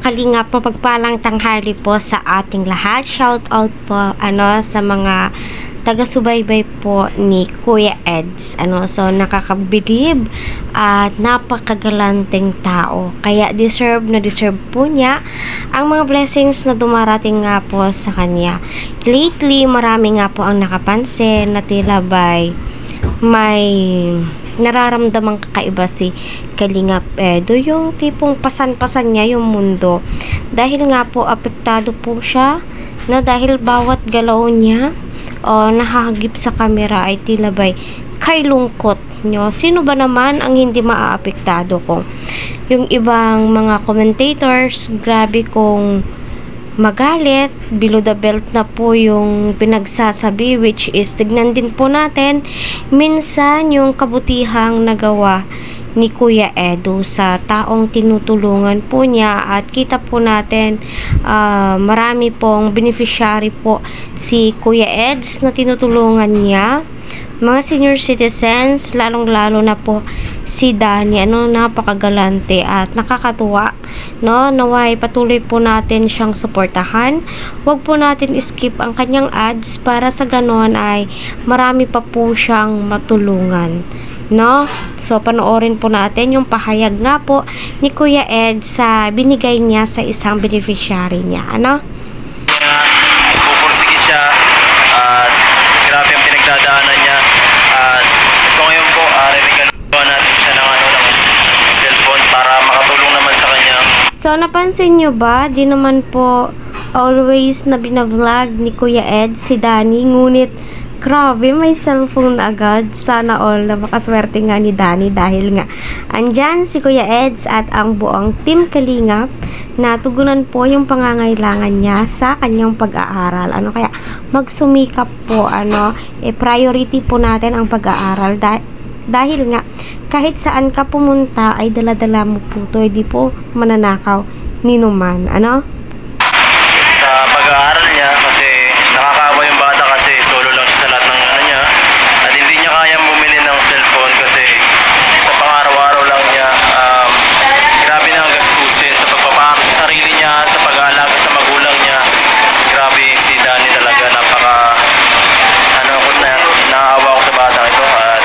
Kalingap, mapagpalang tanghali po sa ating lahat. Shout out po sa mga taga-subaybay po ni Kuya Eds. So nakakabilib at napakagalanteng tao. Kaya deserve po niya ang mga blessings na dumarating nga po sa kanya. Lately, marami nga po ang nakapansin na tila may nararamdamang kakaiba si Kalingap Edo, yung tipong pasan-pasan niya yung mundo dahil nga po apektado po siya na dahil bawat galaw niya o nahahagip sa kamera ay tila kay lungkot nyo. Sino ba naman ang hindi maaapektado ko? Yung ibang mga commentators, grabe kong magalit, below the belt na po yung pinagsasabi, which is tignan din po natin minsan yung kabutihang nagawa ni Kuya Edo sa taong tinutulungan po niya, at kita po natin marami pong beneficiary po si Kuya Eds na tinutulungan niya, mga senior citizens, lalong-lalo na po si Danny. Napakagalante at nakakatuwa, naway patuloy po natin siyang suportahan. Huwag po natin skip ang kanyang ads para sa ganon ay marami pa po siyang matulungan, So panoorin po natin yung pahayag nga po ni Kuya Ed sa binigay niya sa isang beneficiary niya. Pupursige siya, grabe ang pinagdadaanan niya, at ito ngayon po re-regalo natin siya ng cellphone para makatulong naman sa kanya. So napansin nyo ba, di naman po always na binavlog ni Kuya Ed si Danny, ngunit grabe, may cellphone na agad. Sana all na makaswerte nga ni Danny dahil nga andyan si Kuya Eds at ang buong Team Kalingap na tugunan po yung pangangailangan niya sa kanyang pag-aaral. Kaya magsumikap po, priority po natin ang pag-aaral dahil nga kahit saan ka pumunta ay dala-dala mo po to, hindi po mananakaw ni numan. Sa pag-aaral niya, kasi nakakaawa yung bata kasi solo lang siya sa lahat ng niya, at hindi niya kayang bumili ng cellphone kasi sa pang-araw-araw lang niya. Grabe na ang gastusin sa pagpapahangin sa sarili niya, sa pag-aalaga sa magulang niya. Grabe si Danny talaga, napaka naawa ko sa batang ito, at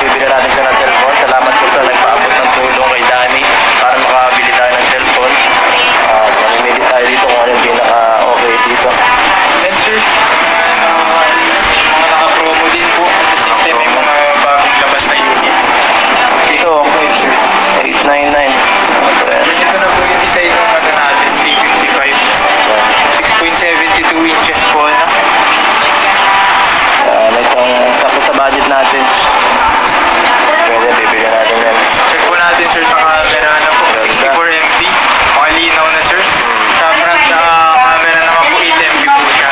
bibili natin siya ng cellphone. Salamat po sa nagpaabot ng tulong kay Danny para makabili tayo ng cellphone. Mamimili tayo dito kung ano yung pinaka-okay dito. Then sir, mga naka-promo din po. At the same time, may mga bagong labas na unit. Ito, okay sir. 899. Ito na po yung design ng natin, C55. 6.72 inches po na. Itong sakto sa budget natin. Pwede, bibili natin yan. Check po natin sir sa camera na po. 64 MP. Makalinaw na sir. Sa front camera naman po 8 MP po siya.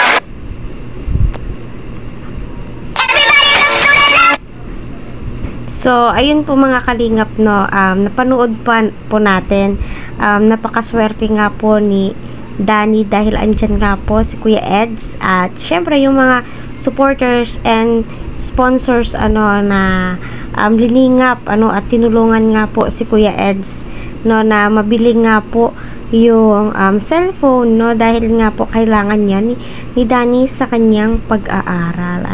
So, ayun po mga kalingap, napanood po natin. Napakaswerte nga po ni Danny dahil andyan nga po si Kuya Eds at syempre yung mga supporters and sponsors na liningap at tinulungan nga po si Kuya Eds na mabili nga po yung cellphone dahil nga po kailangan niya ni Danny sa kanyang pag-aaral.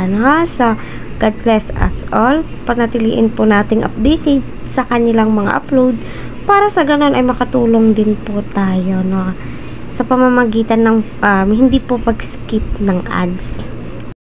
So God bless us all. Panatiliin po nating updated sa kanilang mga upload para sa ganon ay makatulong din po tayo sa pamamagitan ng hindi po pag-skip ng ads.